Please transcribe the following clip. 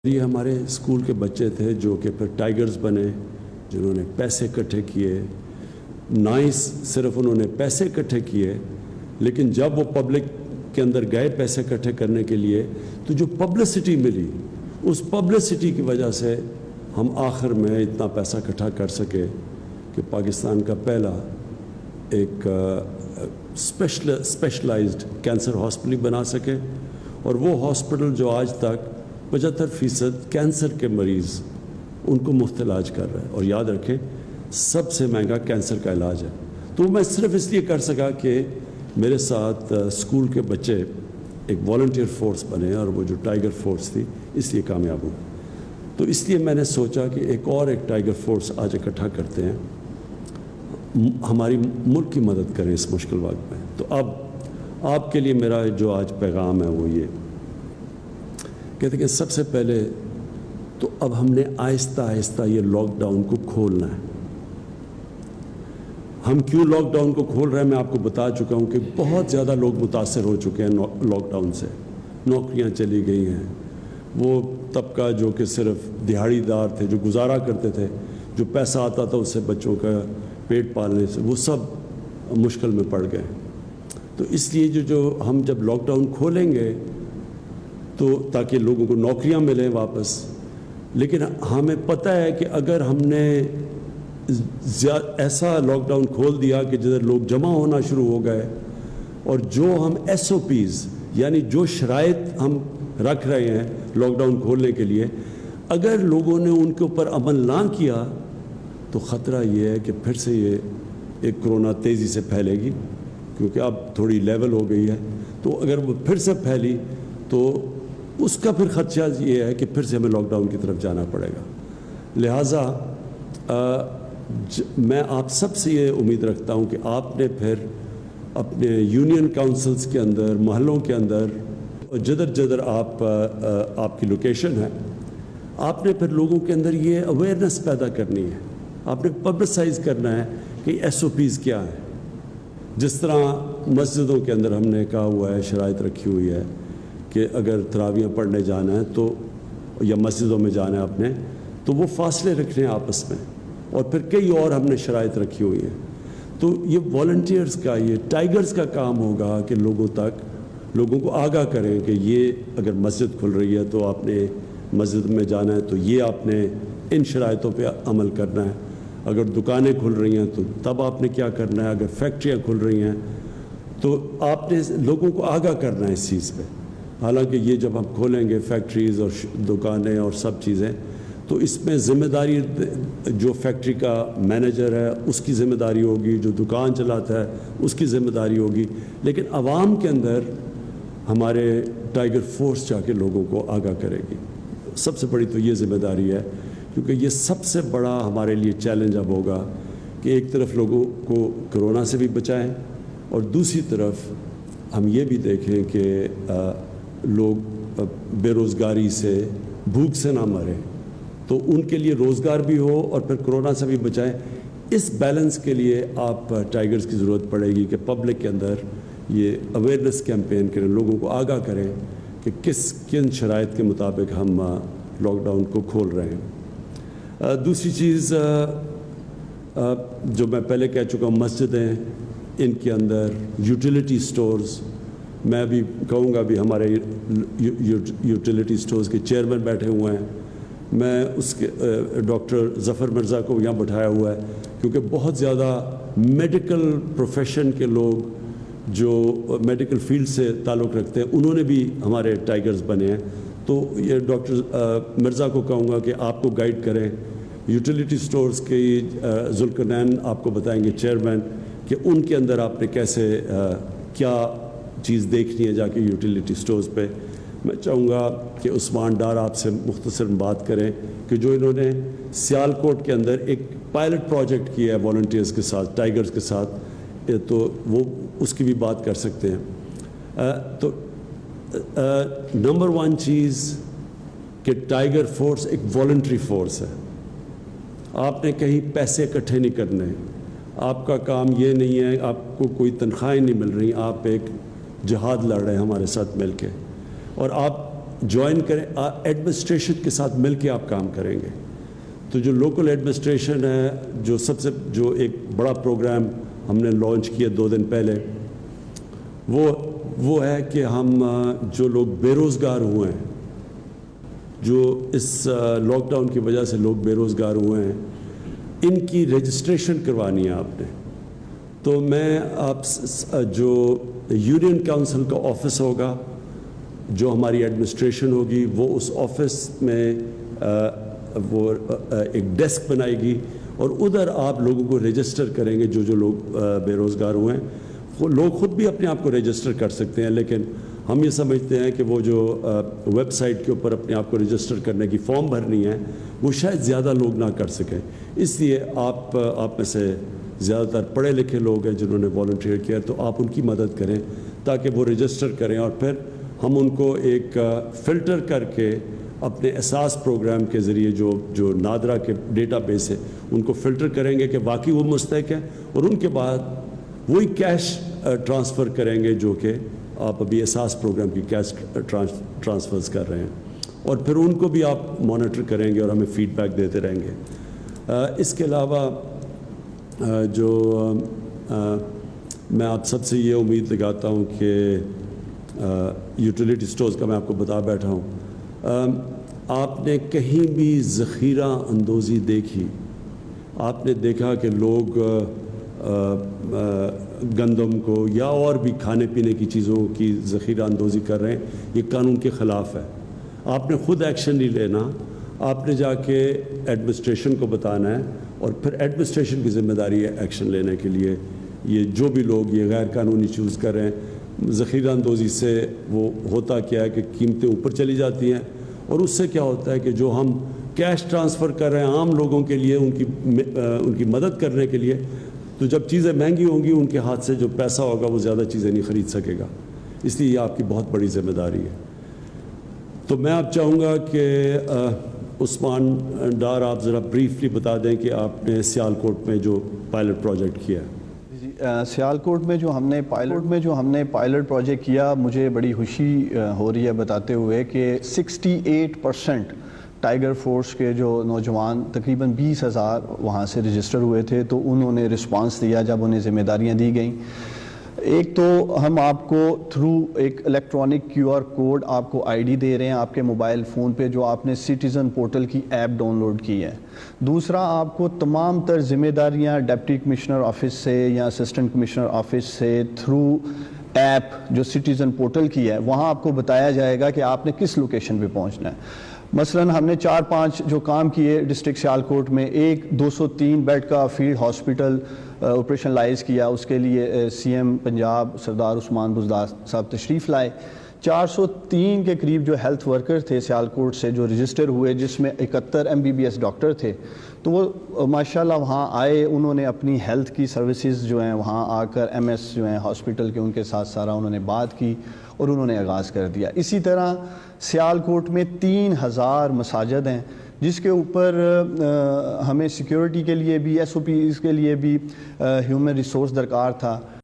یہ ہمارے اسکول کے بچے تھے جو کہ پھر ٹائیگرز بنے، جنہوں نے پیسے اکٹھے کیے، صرف انہوں نے پیسے اکٹھے کیے، لیکن جب وہ پبلک کے اندر گئے پیسے اکٹھے کرنے کے لیے تو جو پبلسٹی ملی، اس پبلسٹی کی وجہ سے ہم آخر میں اتنا پیسہ اکٹھا کر سکے کہ پاکستان کا پہلا ایک اسپیشلائزڈ کینسر ہاسپٹل بنا سکے، اور وہ ہاسپٹل جو آج تک 75% کینسر کے مریض ان کو مفت علاج کر رہا ہے، اور یاد رکھیں سب سے مہنگا کینسر کا علاج ہے۔ تو میں صرف اس لیے کر سکا کہ میرے ساتھ اسکول کے بچے ایک والنٹیئر فورس بنے، اور وہ جو ٹائیگر فورس تھی اس لیے کامیاب ہوں۔ تو اس لیے میں نے سوچا کہ ایک ٹائیگر فورس آج اکٹھا کرتے ہیں، ہماری ملک کی مدد کریں اس مشکل وقت میں۔ تو اب آپ کے لیے میرا جو آج پیغام ہے وہ یہ کہتے ہیں کہ سب سے پہلے تو اب ہم نے آہستہ آہستہ یہ لاک ڈاؤن کو کھولنا ہے۔ ہم کیوں لاک ڈاؤن کو کھول رہے ہیں میں آپ کو بتا چکا ہوں کہ بہت زیادہ لوگ متاثر ہو چکے ہیں لاک ڈاؤن سے، نوکریاں چلی گئی ہیں، وہ طبقہ جو کہ صرف دہاڑی دار تھے، جو گزارا کرتے تھے، جو پیسہ آتا تھا اس سے بچوں کا پیٹ پالنے سے، وہ سب مشکل میں پڑ گئے۔ تو اس لیے جو ہم جب لاک ڈاؤن کھولیں گے تو تاکہ لوگوں کو نوکریاں ملیں واپس، لیکن ہمیں پتہ ہے کہ اگر ہم نے ایسا لاک ڈاؤن کھول دیا کہ جدھر لوگ جمع ہونا شروع ہو گئے، اور جو ہم SOPs یعنی جو شرائط ہم رکھ رہے ہیں لاک ڈاؤن کھولنے کے لیے، اگر لوگوں نے ان کے اوپر عمل نہ کیا تو خطرہ یہ ہے کہ پھر سے یہ ایک کرونا تیزی سے پھیلے گی، کیونکہ اب تھوڑی لیول ہو گئی ہے۔ تو اگر وہ پھر سے پھیلی تو اس کا پھر خدشہ یہ ہے کہ پھر سے ہمیں لاک ڈاؤن کی طرف جانا پڑے گا۔ لہٰذا میں آپ سب سے یہ امید رکھتا ہوں کہ آپ نے پھر اپنے یونین کاؤنسلز کے اندر، محلوں کے اندر، جدھر آپ کی لوکیشن ہے، آپ نے پھر لوگوں کے اندر یہ اویئرنیس پیدا کرنی ہے، آپ نے پبلسائز کرنا ہے کہ SOPs کیا ہیں۔ جس طرح مسجدوں کے اندر ہم نے کہا ہوا ہے، شرائط رکھی ہوئی ہے کہ اگر تراویح پڑھنے جانا ہے تو یا مسجدوں میں جانا ہے آپ نے تو وہ فاصلے رکھنے ہیں آپس میں، اور پھر کئی اور ہم نے شرائط رکھی ہوئی ہیں۔ تو یہ والنٹیئرز کا، یہ ٹائیگرز کا کام ہوگا کہ لوگوں کو آگاہ کریں کہ یہ اگر مسجد کھل رہی ہے تو آپ نے مسجد میں جانا ہے تو یہ آپ نے ان شرائطوں پہ عمل کرنا ہے، اگر دکانیں کھل رہی ہیں تو تب آپ نے کیا کرنا ہے، اگر فیکٹریاں کھل رہی ہیں تو آپ نے لوگوں کو آگاہ کرنا ہے اس چیز پہ۔ حالانکہ یہ جب ہم کھولیں گے فیکٹریز اور دکانیں اور سب چیزیں، تو اس میں ذمہ داری جو فیکٹری کا مینیجر ہے اس کی ذمہ داری ہوگی، جو دکان چلاتا ہے اس کی ذمہ داری ہوگی، لیکن عوام کے اندر ہمارے ٹائیگر فورس جا کے لوگوں کو آگاہ کرے گی۔ سب سے بڑی تو یہ ذمہ داری ہے، کیونکہ یہ سب سے بڑا ہمارے لیے چیلنج اب ہوگا کہ ایک طرف لوگوں کو کرونا سے بھی بچائیں، اور دوسری طرف ہم یہ بھی دیکھیں کہ لوگ بے روزگاری سے، بھوک سے نہ مریں، تو ان کے لیے روزگار بھی ہو اور پھر کرونا سے بھی بچائیں۔ اس بیلنس کے لیے آپ ٹائیگرز کی ضرورت پڑے گی کہ پبلک کے اندر یہ اویئرنیس کیمپین کریں، لوگوں کو آگاہ کریں کہ کن شرائط کے مطابق ہم لاک ڈاؤن کو کھول رہے ہیں۔ دوسری چیز جو میں پہلے کہہ چکا ہوں، مسجدیں، ان کے اندر یوٹیلیٹی سٹورز، میں بھی کہوں گا بھی ہمارے یوٹیلیٹی سٹورز کے چیئرمین بیٹھے ہوئے ہیں، میں اس کے ڈاکٹر ظفر مرزا کو یہاں بٹھایا ہوا ہے، کیونکہ بہت زیادہ میڈیکل پروفیشن کے لوگ جو میڈیکل فیلڈ سے تعلق رکھتے ہیں انہوں نے بھی ہمارے ٹائیگرز بنے ہیں۔ تو یہ ڈاکٹر مرزا کو کہوں گا کہ آپ کو گائیڈ کریں، یوٹیلیٹی سٹورز کے ذوالقرنین آپ کو بتائیں گے چیئرمین، کہ ان کے اندر آپ نے کیسے کیا چیز دیکھنی ہے جا کے یوٹیلیٹی سٹورز پہ۔ میں چاہوں گا کہ عثمان ڈار آپ سے مختصر بات کریں کہ جو انہوں نے سیالکوٹ کے اندر ایک پائلٹ پروجیکٹ کیا ہے والنٹیئرز کے ساتھ، ٹائیگرز کے ساتھ، تو وہ اس کی بھی بات کر سکتے ہیں۔ تو نمبر 1 چیز کہ ٹائیگر فورس ایک والنٹری فورس ہے، آپ نے کہیں پیسے اکٹھے نہیں کرنے، آپ کا کام یہ نہیں ہے، آپ کو کوئی تنخواہیں نہیں مل رہی، آپ ایک جہاد لڑ رہے ہیں ہمارے ساتھ مل کے، اور آپ جوائن کریں, ایڈمنسٹریشن کے ساتھ مل کے آپ کام کریں گے. تو جو لوکل ایڈمنسٹریشن ہے, جو ایک بڑا پروگرام ہم نے لانچ کیا 2 دن پہلے, وہ ہے کہ ہم جو لوگ بے روزگار ہوئے ہیں, جو اس لاک ڈاؤن کی وجہ سے لوگ بے روزگار ہوئے ہیں, ان کی رجسٹریشن کروانی ہے آپ نے. تو میں آپ جو یونین کونسل کا آفس ہوگا, جو ہماری ایڈمنسٹریشن ہوگی, وہ اس آفس میں وہ ایک ڈیسک بنائے گی, اور ادھر آپ لوگوں کو رجسٹر کریں گے. جو لوگ بے روزگار ہوئے ہیں, وہ لوگ خود بھی اپنے آپ کو رجسٹر کر سکتے ہیں, لیکن ہم یہ سمجھتے ہیں کہ وہ جو ویب سائٹ کے اوپر اپنے آپ کو رجسٹر کرنے کی فارم بھرنی ہے, وہ شاید زیادہ لوگ نہ کر سکیں. اس لیے آپ میں سے زیادہ تر پڑھے لکھے لوگ ہیں جنہوں نے والنٹیئر کیا, تو آپ ان کی مدد کریں تاکہ وہ رجسٹر کریں, اور پھر ہم ان کو ایک فلٹر کر کے اپنے اساس پروگرام کے ذریعے جو نادرا کے ڈیٹا بیس ہے, ان کو فلٹر کریں گے کہ واقعی وہ مستحق ہیں, اور ان کے بعد وہی کیش ٹرانسفر کریں گے جو کہ آپ ابھی اساس پروگرام کی کیش ٹرانسفرز کر رہے ہیں, اور پھر ان کو بھی آپ مانیٹر کریں گے اور ہمیں فیڈ بیک دیتے رہیں گے. اس کے علاوہ جو میں آپ سب سے یہ امید لگاتا ہوں کہ یوٹیلیٹی سٹورز کا میں آپ کو بتا بیٹھا ہوں, آپ نے کہیں بھی ذخیرہ اندوزی دیکھی؟ آپ نے دیکھا کہ لوگ گندم کو یا اور بھی کھانے پینے کی چیزوں کی ذخیرہ اندوزی کر رہے ہیں؟ یہ قانون کے خلاف ہے. آپ نے خود ایکشن نہیں لینا, آپ نے جا کے ایڈمنسٹریشن کو بتانا ہے, اور پھر ایڈمنسٹریشن کی ذمہ داری ہے ایکشن لینے کے لیے. یہ جو بھی لوگ یہ غیر قانونی چوز کر رہے ہیں, ذخیرہ اندوزی سے وہ ہوتا کیا ہے کہ قیمتیں اوپر چلی جاتی ہیں, اور اس سے کیا ہوتا ہے کہ جو ہم کیش ٹرانسفر کر رہے ہیں عام لوگوں کے لیے, ان کی مدد کرنے کے لیے, تو جب چیزیں مہنگی ہوں گی ان کے ہاتھ سے جو پیسہ ہوگا وہ زیادہ چیزیں نہیں خرید سکے گا. اس لیے یہ آپ کی بہت بڑی ذمہ داری ہے. تو میں آپ چاہوں گا کہ عثمان ڈار آپ ذرا بریفلی بتا دیں کہ آپ نے سیالکوٹ میں جو پائلٹ پروجیکٹ کیا ہے. سیالکوٹ میں جو ہم نے پائلٹ پروجیکٹ کیا, مجھے بڑی خوشی ہو رہی ہے بتاتے ہوئے کہ 68% ٹائیگر فورس کے جو نوجوان تقریباً 20,000 وہاں سے رجسٹر ہوئے تھے, تو انہوں نے رسپانس دیا جب انہیں ذمہ داریاں دی گئیں. ایک تو ہم آپ کو تھرو ایک الیکٹرانک QR کوڈ آپ کو ID دے رہے ہیں آپ کے موبائل فون پہ, جو آپ نے سٹیزن پورٹل کی ایپ ڈاؤن لوڈ کی ہے. دوسرا, آپ کو تمام تر ذمہ داریاں ڈپٹی کمشنر آفس سے یا اسسٹنٹ کمشنر آفس سے تھرو ایپ جو سٹیزن پورٹل کی ہے, وہاں آپ کو بتایا جائے گا کہ آپ نے کس لوکیشن پہ پہنچنا ہے. مثلاً ہم نے 4-5 جو کام کیے ڈسٹرکٹ سیالکوٹ میں, ایک 203 بیڈ کا فیلڈ ہاسپٹل آپریشنلائز کیا, اس کے لیے CM پنجاب سردار عثمان بزدار صاحب تشریف لائے. 403 کے قریب جو ہیلتھ ورکر تھے سیالکوٹ سے جو رجسٹر ہوئے, جس میں 71 MBBS ڈاکٹر تھے, تو وہ ماشاءاللہ وہاں آئے, انہوں نے اپنی ہیلتھ کی سروسز جو ہیں وہاں آ کر MS جو ہیں ہاسپٹل کے, ان کے ساتھ سارا انہوں نے بات کی اور انہوں نے آغاز کر دیا. اسی طرح سیالکوٹ میں 3000 مساجد ہیں, جس کے اوپر ہمیں سیکیورٹی کے لیے بھی SOPs کے لیے بھی ہیومن ریسورس درکار تھا.